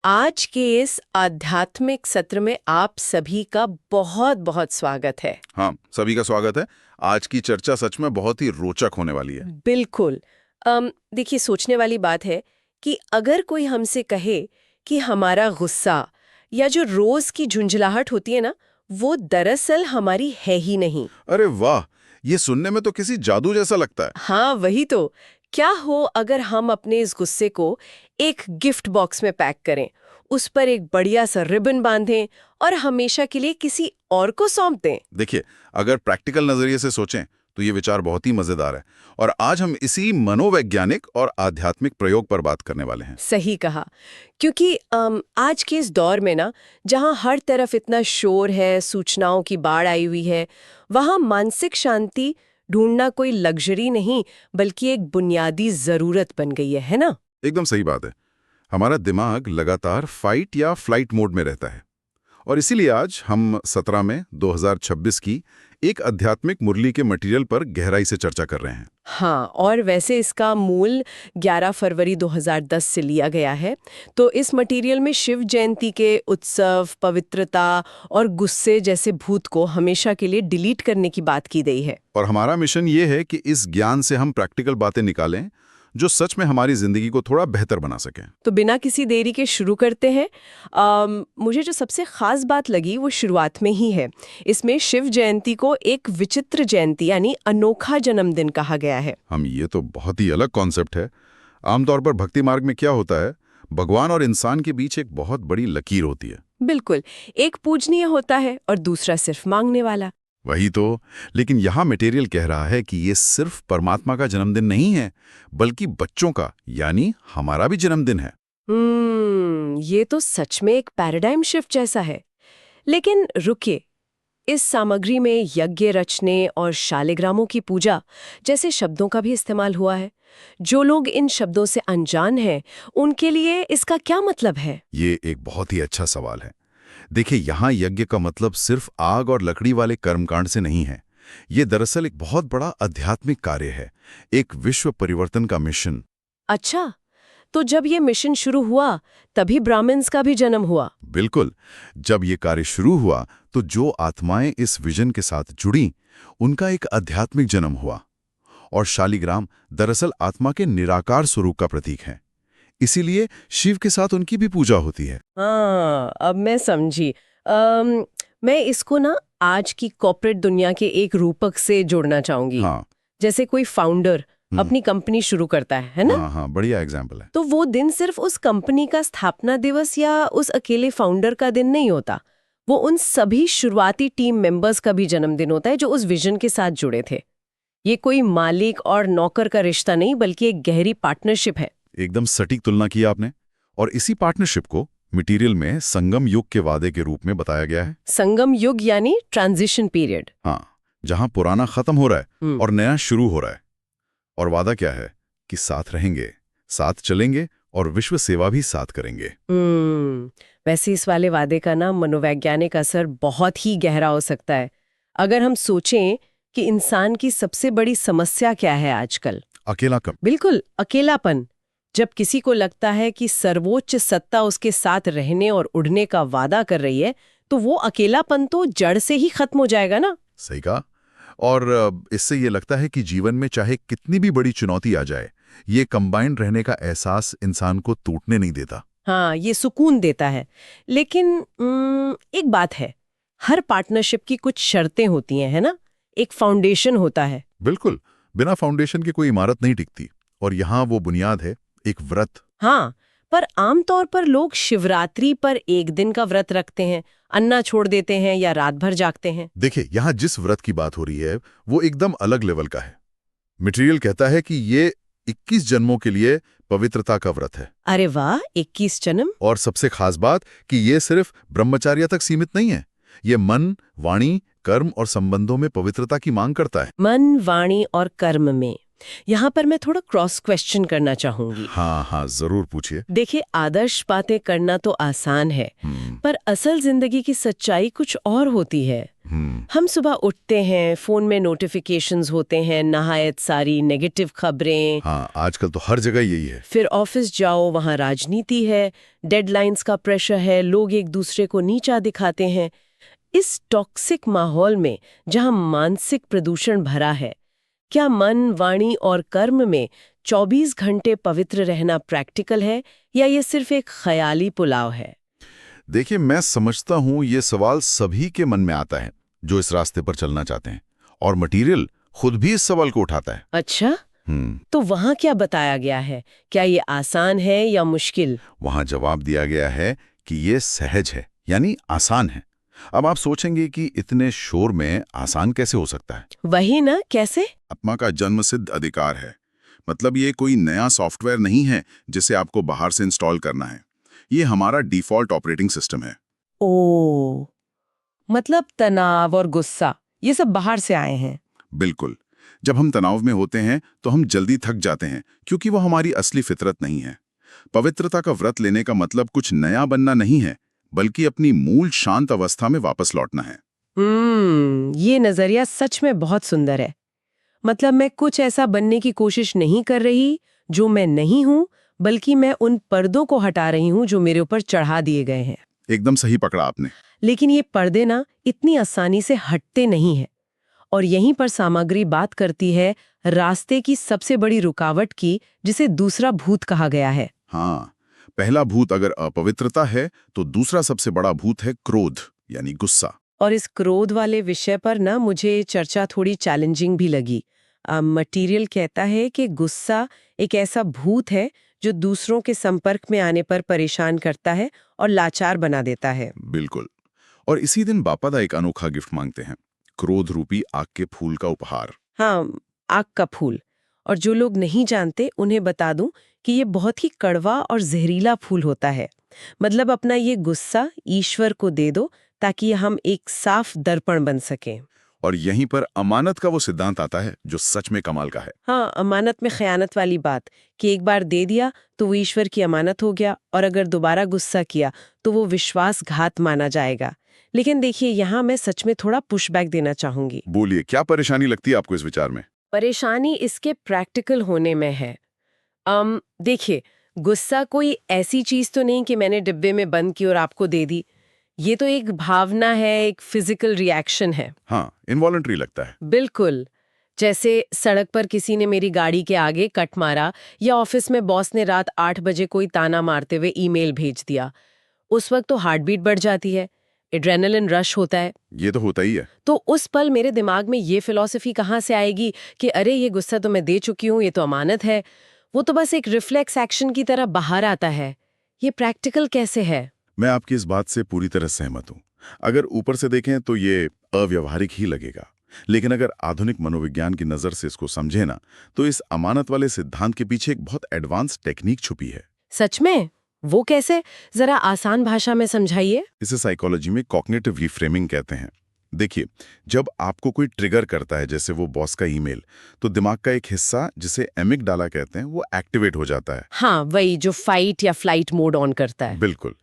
आज के इस आध्यात्मिक सत्र में आप सभी का बहुत बहुत स्वागत है। हाँ, सभी का स्वागत है। आज की चर्चा सच में बहुत ही रोचक होने वाली है। बिल्कुल। देखिए, सोचने वाली बात है कि अगर कोई हमसे कहे कि हमारा गुस्सा या जो रोज की झुंझलाहट होती है ना, वो दरअसल हमारी है ही नहीं। अरे वाह, ये सुनने में तो किसी जादू जैसा लगता है। हाँ, वही तो। क्या हो अगर हम अपने इस गुस्से को एक गिफ्ट बॉक्स में पैक करें, उस पर एक बढ़िया सा रिबन बांधें और हमेशा के लिए किसी और को सौंप दें? देखिए, अगर प्रैक्टिकल नजरिए से सोचें तो ये विचार बहुत ही मजेदार है। और आज हम इसी मनोवैज्ञानिक और आध्यात्मिक प्रयोग पर बात करने वाले हैं। सही कहा। क्योंकि आज के इस दौर में ना, जहाँ हर तरफ इतना शोर है, सूचनाओं की बाढ़ आई हुई है, वहाँ मानसिक शांति ढूंढना कोई लग्जरी नहीं, बल्कि एक बुनियादी जरूरत बन गई है ना? एकदम सही बात है। हमारा दिमाग लगातार फाइट या फ्लाइट मोड में रहता है। और इसीलिए आज हम 17 में 2026 की एक आध्यात्मिक मुरली के मटेरियल पर गहराई से चर्चा कर रहे हैं। हाँ, और वैसे इसका मूल 11 फरवरी 2010 से लिया गया है। तो इस मटेरियल में शिव जयंती के उत्सव, पवित्रता और गुस्से जैसे भूत को हमेशा के लिए डिलीट करने की बात की गई है। और हमारा मिशन ये है कि इस ज्ञान से हम प्रैक्टिकल बातें निकालें जो सच में हमारी जिंदगी को थोड़ा बेहतर बना सकें। तो बिना किसी देरी के शुरू करते हैं। मुझे जो सबसे खास बात लगी वो शुरुआत में ही है। इसमें शिव जयंती को एक विचित्र जयंती यानी अनोखा जन्मदिन कहा गया है। हम ये तो बहुत ही अलग कॉन्सेप्ट है। आमतौर पर भक्ति मार्ग में क्या होता है, भगवान और इंसान के बीच एक बहुत बड़ी लकीर होती है। बिल्कुल, एक पूजनीय होता है और दूसरा सिर्फ मांगने वाला। वही तो। लेकिन यहाँ मटेरियल कह रहा है कि ये सिर्फ परमात्मा का जन्मदिन नहीं है, बल्कि बच्चों का यानी हमारा भी जन्मदिन है। ये तो सच में एक पैराडाइम शिफ्ट जैसा है। लेकिन रुकिए, इस सामग्री में यज्ञ रचने और शालिग्रामों की पूजा जैसे शब्दों का भी इस्तेमाल हुआ है। जो लोग इन शब्दों से अनजान हैं, उनके लिए इसका क्या मतलब है? ये एक बहुत ही अच्छा सवाल है। देखिए, यहाँ यज्ञ का मतलब सिर्फ आग और लकड़ी वाले कर्मकांड से नहीं है। ये दरअसल एक बहुत बड़ा आध्यात्मिक कार्य है, एक विश्व परिवर्तन का मिशन। अच्छा, तो जब ये मिशन शुरू हुआ, तभी ब्राह्मण्स का भी जन्म हुआ? बिल्कुल। जब ये कार्य शुरू हुआ तो जो आत्माएं इस विजन के साथ जुड़ी, उनका एक आध्यात्मिक जन्म हुआ। और शालिग्राम दरअसल आत्मा के निराकार स्वरूप का प्रतीक है। इसीलिए शिव के साथ उनकी भी पूजा होती है। हाँ, अब मैं समझी। मैं इसको ना आज की कॉर्पोरेट दुनिया के एक रूपक से जोड़ना चाहूंगी। हाँ। जैसे कोई फाउंडर अपनी कंपनी शुरू करता है ना? हाँ हाँ, बढ़िया एग्जाम्पल है। तो वो दिन सिर्फ उस कंपनी का स्थापना दिवस या उस अकेले फाउंडर का दिन नहीं होता। वो उन सभी शुरुआती टीम मेंबर्स का भी जन्मदिन होता है जो उस विजन के साथ जुड़े थे। ये कोई मालिक और नौकर का रिश्ता नहीं, बल्कि एक गहरी पार्टनरशिप है। एकदम सटीक तुलना की आपने। और इसी पार्टनरशिप को मटेरियल में संगम युग के वादे के रूप में बताया गया है। संगम युग यानी ट्रांजिशन पीरियड। हाँ, जहां पुराना खत्म हो रहा है और नया शुरू हो रहा है। और वादा क्या है कि साथ रहेंगे, साथ चलेंगे और विश्व सेवा भी साथ करेंगे। वैसे इस वाले वादे का ना मनोवैज्ञानिक असर बहुत ही गहरा हो सकता है। अगर हम सोचें कि इंसान की सबसे बड़ी समस्या क्या है आजकल? अकेलापन। बिल्कुल, अकेलापन। जब किसी को लगता है कि सर्वोच्च सत्ता उसके साथ रहने और उड़ने का वादा कर रही है, तो वो अकेलापन तो जड़ से ही खत्म हो जाएगा ना? सही कहा। और इससे ये लगता है कि जीवन में चाहे कितनी भी बड़ी चुनौती आ जाए, ये कंबाइंड रहने का एहसास इंसान को टूटने नहीं देता। हाँ, ये सुकून देता है। लेकिन एक बात है, हर पार्टनरशिप की कुछ शर्तें होती हैं, है ना? एक फाउंडेशन होता है। बिल्कुल। बिना फाउंडेशन की कोई इमारत नहीं टिकती। और यहाँ वो बुनियाद है, एक व्रत। हाँ, पर आमतौर पर लोग शिवरात्रि पर एक दिन का व्रत रखते हैं, अन्ना छोड़ देते हैं या रात भर जागते हैं। देखिए, यहाँ जिस व्रत की बात हो रही है वो एकदम अलग लेवल का है। मटेरियल कहता है कि ये 21 जन्मों के लिए पवित्रता का व्रत है। अरे वाह, 21 जन्म! और सबसे खास बात कि ये सिर्फ ब्रह्मचार्य तक सीमित नहीं है। ये मन, वाणी, कर्म और संबंधों में पवित्रता की मांग करता है। मन, वाणी और कर्म में। यहाँ पर मैं थोड़ा क्रॉस क्वेश्चन करना चाहूंगी। हाँ हाँ, जरूर पूछिए। देखिए, आदर्श बातें करना तो आसान है, पर असल जिंदगी की सच्चाई कुछ और होती है। हम सुबह उठते हैं, फोन में नोटिफिकेशंस होते हैं, नहायत सारी नेगेटिव खबरें। हाँ, आजकल तो हर जगह यही है। फिर ऑफिस जाओ, वहाँ राजनीति है, डेडलाइंस का प्रेशर है, लोग एक दूसरे को नीचा दिखाते हैं। इस टॉक्सिक माहौल में जहाँ मानसिक प्रदूषण भरा है, क्या मन, वाणी और कर्म में 24 घंटे पवित्र रहना प्रैक्टिकल है, या ये सिर्फ एक ख्याली पुलाव है? देखिए, मैं समझता हूँ ये सवाल सभी के मन में आता है जो इस रास्ते पर चलना चाहते हैं, और मटेरियल खुद भी इस सवाल को उठाता है। अच्छा, तो वहाँ क्या बताया गया है? क्या ये आसान है या मुश्किल? वहाँ जवाब दिया गया है कि ये सहज है, यानी आसान है। अब आप सोचेंगे कि इतने शोर में आसान कैसे हो सकता है? वही ना, कैसे? आत्मा का जन्मसिद्ध अधिकार है। मतलब ये कोई नया सॉफ्टवेयर नहीं है जिसे आपको बाहर से इंस्टॉल करना है। ये हमारा डिफॉल्ट ऑपरेटिंग सिस्टम है। ओ, मतलब तनाव और गुस्सा ये सब बाहर से आए हैं। बिल्कुल। जब हम तनाव में होते हैं तो हम जल्दी थक जाते हैं, क्योंकि वो हमारी असली फितरत नहीं है। पवित्रता का व्रत लेने का मतलब कुछ नया बनना नहीं है, बल्कि अपनी मूल शांत अवस्था में वापस लौटना है। ये नजरिया सच में बहुत सुंदर है। मतलब मैं कुछ ऐसा बनने की कोशिश नहीं कर रही जो मैं नहीं हूं, बल्कि मैं उन पर्दों को हटा रही हूं जो मेरे ऊपर चढ़ा दिए गए हैं। एकदम सही पकड़ा आपने। लेकिन ये पर्दे ना इतनी आसानी से हटते नहीं हैं। और यहीं पर सामग्री बात करती है रास्ते की सबसे बड़ी रुकावट की, जिसे दूसरा भूत कहा गया है। हाँ, पहला भूत अगर अपवित्रता है तो दूसरा सबसे बड़ा भूत है क्रोध, यानी गुस्सा। और इस क्रोध वाले विषय पर ना मुझे चर्चा थोड़ी चैलेंजिंग भी लगी। मटीरियल कहता है कि गुस्सा एक ऐसा भूत है जो दूसरों के संपर्क में आने पर परेशान करता है और लाचार बना देता है। बिल्कुल। और इसी दिन बापादा एक अनोखा गिफ्ट मांगते हैं, क्रोध रूपी आग के फूल का उपहार। हाँ, आग का फूल। और जो लोग नहीं जानते उन्हें बता दूं कि ये बहुत ही कड़वा और जहरीला फूल होता है। मतलब अपना ये गुस्सा ईश्वर को दे दो ताकि हम एक साफ दर्पण बन सकें। और यहीं पर अमानत का वो सिद्धांत आता है जो सच में कमाल का है। हाँ, अमानत में खयानत वाली बात कि एक बार दे दिया तो वो ईश्वर की अमानत हो गया, और अगर दोबारा गुस्सा किया तो वो विश्वासघात माना जाएगा। लेकिन देखिए, यहाँ मैं सच में थोड़ा पुशबैक देना चाहूंगी। बोलिए, क्या परेशानी लगती है आपको इस विचार में? परेशानी इसके प्रैक्टिकल होने में है। देखिए, गुस्सा कोई ऐसी चीज तो नहीं कि मैंने डिब्बे में बंद की और आपको दे दी। ये तो एक भावना है, एक फिजिकल रिएक्शन है। हाँ, इनवॉलंटरी लगता है। बिल्कुल। जैसे सड़क पर किसी ने मेरी गाड़ी के आगे कट मारा, या ऑफिस में बॉस ने रात 8 बजे कोई ताना मारते हुए ईमेल भेज दिया। उस वक्त तो हार्ट बीट बढ़ जाती है, एड्रेनलिन रश होता है। ये तो होता ही है। तो उस पल मेरे दिमाग में ये फिलॉसफी कहाँ से आएगी कि अरे ये गुस्सा तो मैं दे चुकी हूँ, ये तो अमानत है। वो तो बस एक रिफ्लेक्स एक्शन की तरह बाहर आता है। ये प्रैक्टिकल कैसे है? मैं आपकी इस बात से पूरी तरह सहमत हूँ। अगर ऊपर से देखें तो ये अव्यवहारिक ही लगेगा, लेकिन अगर आधुनिक मनोविज्ञान की नज़र से इसको समझे ना, तो इस अमानत वाले सिद्धांत के पीछे एक बहुत एडवांस टेक्निक छुपी है। सच में? वो कैसे? जरा आसान भाषा में समझाइए। इसे साइकोलॉजी में कॉग्निटिव रिफ्रेमिंग कहते हैं। देखिए, जब आपको कोई ट्रिगर करता है, जैसे वो बॉस का ईमेल, तो दिमाग का एक हिस्सा जिसे एमिगडाला कहते हैं वो एक्टिवेट हो जाता है। हाँ, वही जो फाइट या फ्लाइट मोड ऑन करता है। बिल्कुल।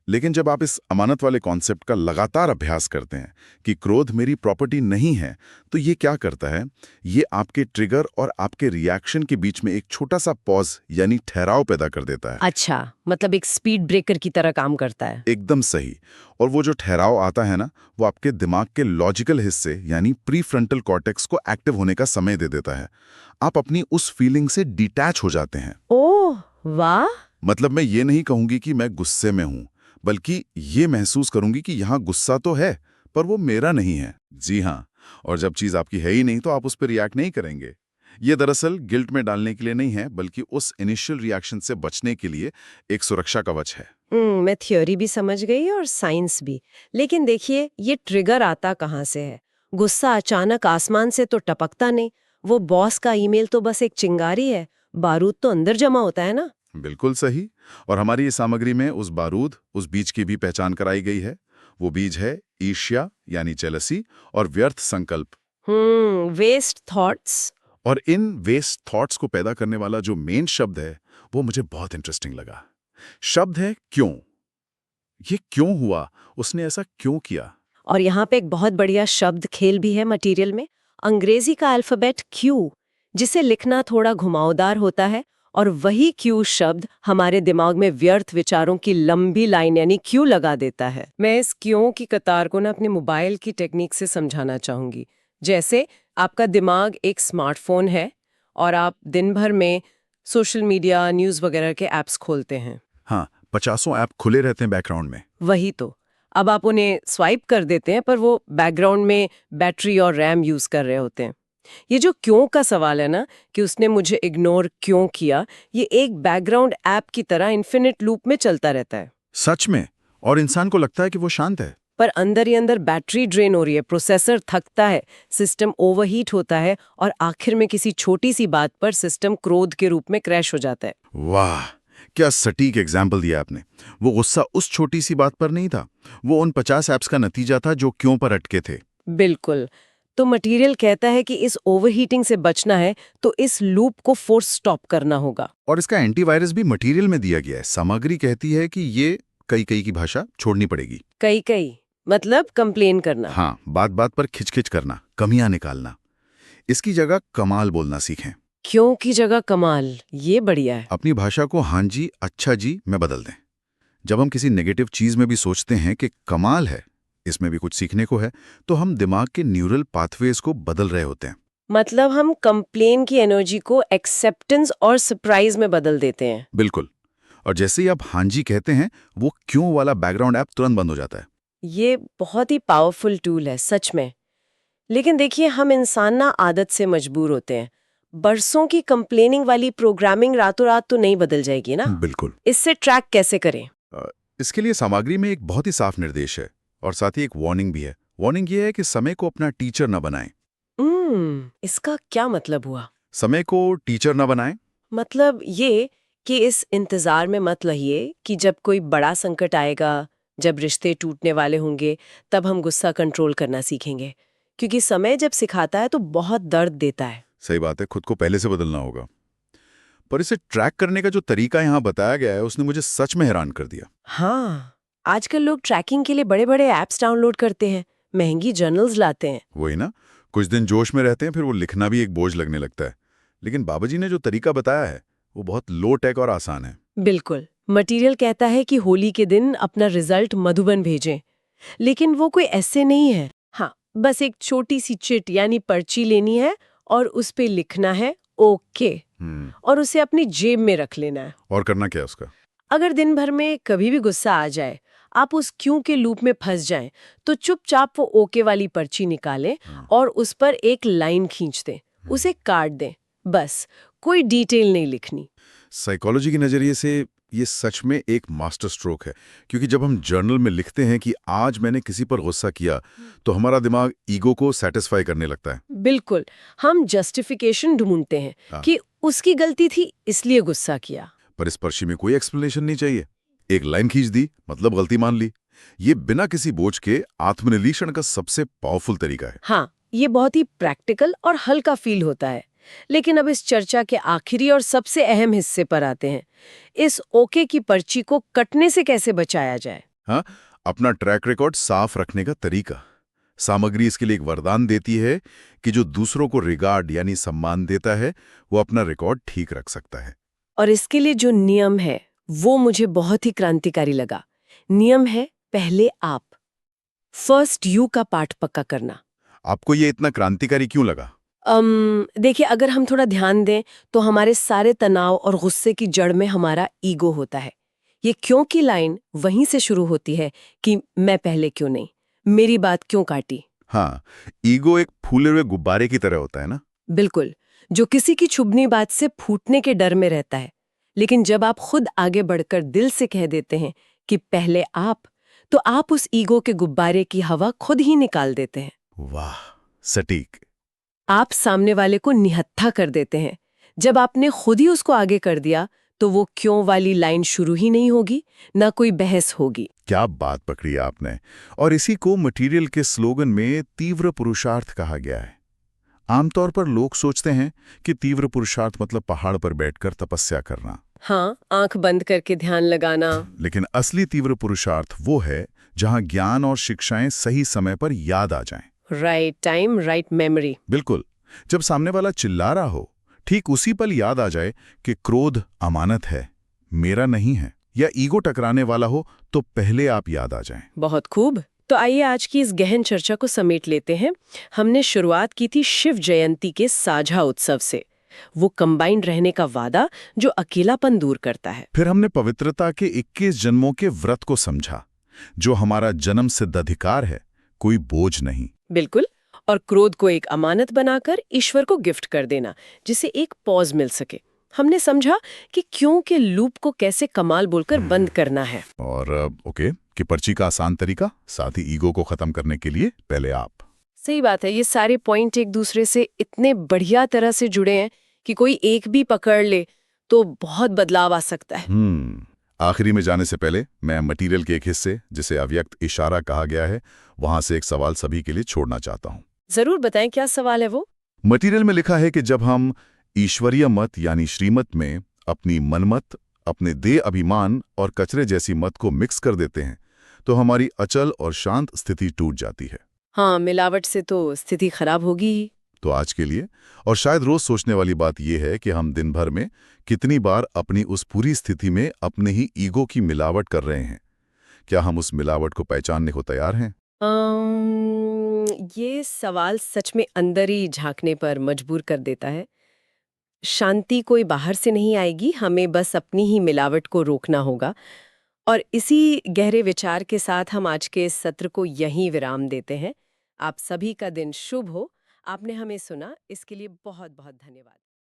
लेकिन जब आप इस अमानत वाले कॉन्सेप्ट का लगातार अभ्यास करते हैं कि क्रोध मेरी प्रॉपर्टी नहीं है, तो ये क्या करता है, ये आपके ट्रिगर और आपके रिएक्शन के बीच में एक छोटा सा पॉज यानी ठहराव पैदा कर देता है। अच्छा, मतलब एक स्पीड ब्रेकर की तरह काम करता है। एकदम सही। और वो जो ठहराव आता है ना, वो आपके दिमाग के लॉजिकल हिस्से यानी प्री फ्रंटल कॉर्टेक्स को एक्टिव होने का समय दे देता है। आप अपनी उस फीलिंग से डिटैच हो जाते हैं। ओह वाह! मतलब मैं ये नहीं कहूंगी कि मैं गुस्से में हूं, बल्कि ये महसूस करूंगी कि यहाँ गुस्सा तो है, पर वो मेरा नहीं है। जी हाँ, और जब चीज आपकी है ही नहीं तो आप उस पर रिएक्ट नहीं करेंगे। ये दरअसल गिल्ट में डालने के लिए नहीं है, बल्कि उस इनिशियल रिएक्शन से बचने के लिए एक सुरक्षा कवच है। मैं थ्योरी भी समझ गई और साइंस भी। लेकिन देखिए, ये ट्रिगर आता कहाँ से है? गुस्सा अचानक आसमान से तो टपकता नहीं। वो बॉस का ईमेल तो बस एक चिंगारी है, बारूद तो अंदर जमा होता है ना। बिल्कुल सही। और हमारी इस सामग्री में उस बारूद, उस बीज की भी पहचान कराई गई है। वो बीज है ईर्ष्या यानी जेलसी और व्यर्थ संकल्प। वेस्ट थॉट्स और इन वेस्ट थॉट्स को पैदा करने वाला जो मेन शब्द है वो मुझे बहुत इंटरेस्टिंग लगा। शब्द है क्यों। ये क्यों हुआ, उसने ऐसा क्यों किया। और यहाँ पे एक बहुत बढ़िया शब्द खेल भी है मटेरियल में, अंग्रेजी का अल्फाबेट क्यू, जिसे लिखना थोड़ा घुमावदार होता है, और वही क्यू शब्द हमारे दिमाग में व्यर्थ विचारों की लंबी लाइन यानी क्यू लगा देता है। मैं इस क्यों की कतार को ना अपने मोबाइल की टेक्निक से समझाना चाहूंगी। जैसे आपका दिमाग एक स्मार्टफोन है और आप दिन भर में सोशल मीडिया, न्यूज़ वगैरह के ऐप्स खोलते हैं। हाँ, 50 ऐप खुले रहते हैं बैकग्राउंड में। वही तो, अब आप उन्हें स्वाइप कर देते हैं पर वो बैकग्राउंड में बैटरी और रैम यूज कर रहे होते हैं। ये जो क्यों का सवाल है ना, कि उसने मुझे इग्नोर क्यों किया, ये एक बैकग्राउंड ऐप की तरह इन्फिनिट लूप में चलता रहता है। सच में, और इंसान को लगता है कि वो शांत है। पर अंदर ही अंदर बैटरी ड्रेन हो रही है, प्रोसेसर थकता है, सिस्टम ओवरहीट होता है और आखिर में किसी छोटी सी बात पर सिस्टम क्रोध के रूप में क्रैश हो जाता है। वाह, क्या सटीक एग्जाम्पल दिया आपने। वो गुस्सा उस छोटी सी बात पर नहीं था, वो उन 50 ऐप्स का नतीजा था जो क्यों पर अटके थे। बिल्कुल। तो मटेरियल कहता है कि इस ओवरहीटिंग से बचना है तो इस लूप को फोर्स स्टॉप करना होगा। और इसका एंटीवायरस भी मटेरियल में दिया गया है। सामग्री कहती है कि ये कई की भाषा छोड़नी पड़ेगी। कई मतलब कंप्लेन करना। हाँ, बात बात पर खिचखिच करना, कमियां निकालना। इसकी जगह कमाल बोलना सीखें। क्यों की जगह कमाल, ये बढ़िया है। अपनी भाषा को हाँ जी, अच्छा जी में बदल दें। जब हम किसी नेगेटिव चीज में भी सोचते हैं कि कमाल है, इसमें भी कुछ सीखने को है, तो हम दिमाग के न्यूरल पाथवेज को बदल रहे होते हैं। मतलब हम कंप्लेन की एनर्जी को एक्सेप्टेंस और सरप्राइज में बदल देते हैं। बिल्कुल। और जैसे ही आप हाँ जी कहते हैं, वो क्यों वाला बैकग्राउंड ऐप तुरंत बंद हो जाता है। ये बहुत ही पावरफुल टूल है सच में। लेकिन देखिए, हम इंसान ना आदत से मजबूर होते हैं। बरसों की कंप्लेनिंग वाली प्रोग्रामिंग रातों रात तो नहीं बदल जाएगी ना। बिल्कुल। इससे ट्रैक कैसे करें? इसके लिए सामग्री में एक बहुत ही साफ निर्देश है और साथ ही एक वार्निंग भी है। वार्निंग ये है कि समय को अपना टीचर न बनाएं। इसका क्या मतलब हुआ? समय को टीचर न बनाएं मतलब ये कि इस इंतजार में मत रहिए कि जब कोई बड़ा संकट आएगा, जब रिश्ते टूटने वाले होंगे, तब हम गुस्सा कंट्रोल करना सीखेंगे। क्योंकि समय जब सिखाता है तो बहुत दर्द देता है। सही बात है, खुद को पहले से बदलना होगा। पर इसे ट्रैक करने का जो तरीका यहाँ बताया गया है, उसने मुझे सच में हैरान कर दिया। हाँ, आजकल लोग ट्रैकिंग के लिए बड़े बड़े ऐप्स डाउनलोड करते हैं, महंगी जर्नल्स लाते हैं। वही ना, कुछ दिन जोश में रहते हैं, फिर वो लिखना भी एक बोझ लगने लगता है। लेकिन बाबाजी ने जो तरीका बताया है वो बहुत लो टेक और आसान है। बिल्कुल। मटेरियल कहता है कि होली के दिन अपना रिजल्ट मधुबन भेजें, लेकिन वो कोई ऐसे नहीं है। हाँ, बस एक छोटी सी चिट यानी पर्ची लेनी है और उस पे लिखना है ओके, और उसे अपनी जेब में रख लेना है। और करना क्या है उसका? अगर दिन भर में कभी भी गुस्सा आ जाए, आप उस क्यों के लूप में फंस जाएं, तो चुपचाप वो ओके वाली पर्ची निकालें और उस पर एक लाइन खींच दें, उसे काट दें। बस, कोई डिटेल नहीं लिखनी। साइकोलॉजी के नजरिए से ये सच में एक मास्टर स्ट्रोक है, क्योंकि जब हम जर्नल में लिखते हैं कि आज मैंने किसी पर गुस्सा किया, तो हमारा दिमाग ईगो को सेटिस्फाई करने लगता है। बिल्कुल, हम जस्टिफिकेशन ढूंढते हैं कि उसकी गलती थी इसलिए गुस्सा किया। पर इस पर्ची में कोई एक्सप्लेनेशन नहीं चाहिए। एक लाइन खींच दी, मतलब गलती मान ली। ये बिना किसी बोझ के आत्मनिरीक्षण का सबसे पावरफुल तरीका है। हाँ, ये बहुत ही प्रैक्टिकल और हल्का फील होता है। लेकिन अब इस चर्चा के आखिरी और सबसे अहम हिस्से पर आते हैं। इस ओके की पर्ची को कटने से कैसे बचाया जाए? हाँ, अपना ट्रैक रिकॉर्ड साफ रखने का तरीका। सामग्री इसके लिए एक वरदान देती है कि जो दूसरों को रिगार्ड यानी सम्मान देता है, वो अपना रिकॉर्ड ठीक रख सकता है। और इसके लिए जो नियम है वो मुझे बहुत ही क्रांतिकारी लगा। नियम है, पहले आप, फर्स्ट यू का पाठ पक्का करना। आपको ये इतना क्रांतिकारी क्यों लगा? देखिए, अगर हम थोड़ा ध्यान दें तो हमारे सारे तनाव और गुस्से की जड़ में हमारा ईगो होता है। ये क्यों की लाइन वहीं से शुरू होती है कि मैं पहले क्यों नहीं, मेरी बात क्यों काटी। हाँ, ईगो एक फूले हुए गुब्बारे की तरह होता है ना। बिल्कुल, जो किसी की चुभनी बात से फूटने के डर में रहता है। लेकिन जब आप खुद आगे बढ़कर दिल से कह देते हैं कि पहले आप, तो आप उस ईगो के गुब्बारे की हवा खुद ही निकाल देते हैं। वाह, सटीक। आप सामने वाले को निहत्था कर देते हैं। जब आपने खुद ही उसको आगे कर दिया तो वो क्यों वाली लाइन शुरू ही नहीं होगी, ना कोई बहस होगी। क्या बात पकड़ी आपने। और इसी को मटेरियल के स्लोगन में तीव्र पुरुषार्थ कहा गया है। आमतौर पर लोग सोचते हैं कि तीव्र पुरुषार्थ मतलब पहाड़ पर बैठकर तपस्या करना। हाँ, आंख बंद करके ध्यान लगाना। लेकिन असली तीव्र पुरुषार्थ वो है जहां ज्ञान और शिक्षाएं सही समय पर याद आ जाएं। Right time, write memory. बिल्कुल। जब सामने वाला चिल्ला रहा हो, ठीक उसी पल याद आ जाए कि क्रोध अमानत है, मेरा नहीं है, या ईगो टकराने वाला हो तो पहले आप याद आ जाएं। बहुत खूब। तो आइए आज की इस गहन चर्चा को समेट लेते हैं। हमने शुरुआत की थी शिव जयंती के साझा उत्सव से, वो कंबाइंड रहने का वादा जो अकेलापन दूर करता है। फिर हमने पवित्रता के 21 जन्मों के व्रत को समझा, जो हमारा जन्म सिद्ध अधिकार है, कोई बोझ नहीं। बिल्कुल। और क्रोध को एक अमानत बनाकर ईश्वर को गिफ्ट कर देना, जिसे एक पॉज मिल सके। हमने समझा कि क्यों के लूप को कैसे कमाल बोलकर बंद करना है। और ओके कि पर्ची का आसान तरीका, साथ ही ईगो को खत्म करने के लिए पहले आप। सही बात है, ये सारे पॉइंट एक दूसरे से इतने बढ़िया तरह से जुड़े हैं कि कोई एक भी पकड़ ले तो बहुत बदलाव आ सकता है। आखिरी में जाने से पहले मैं मटेरियल के एक हिस्से, जिसे अव्यक्त इशारा कहा गया है, वहां से एक सवाल सभी के लिए छोड़ना चाहता हूं। जरूर बताएं, क्या सवाल है वो? मटेरियल में लिखा है कि जब हम ईश्वरीय मत यानी श्रीमत में अपनी मनमत, अपने देह अभिमान और कचरे जैसी मत को मिक्स कर देते हैं, तो हमारी अचल और शांत स्थिति टूट जाती है। हाँ, मिलावट से तो स्थिति खराब होगी ही। तो आज के लिए, और शायद रोज सोचने वाली बात यह है कि हम दिन भर में कितनी बार अपनी उस पूरी स्थिति में अपने ही ईगो की मिलावट कर रहे हैं। क्या हम उस मिलावट को पहचानने को तैयार हैं? ये सवाल सच में अंदर ही झांकने पर मजबूर कर देता है। शांति कोई बाहर से नहीं आएगी, हमें बस अपनी ही मिलावट को रोकना होगा। और इसी गहरे विचार के साथ हम आज के इस सत्र को यहीं विराम देते हैं। आप सभी का दिन शुभ हो। आपने हमें सुना, इसके लिए बहुत बहुत धन्यवाद।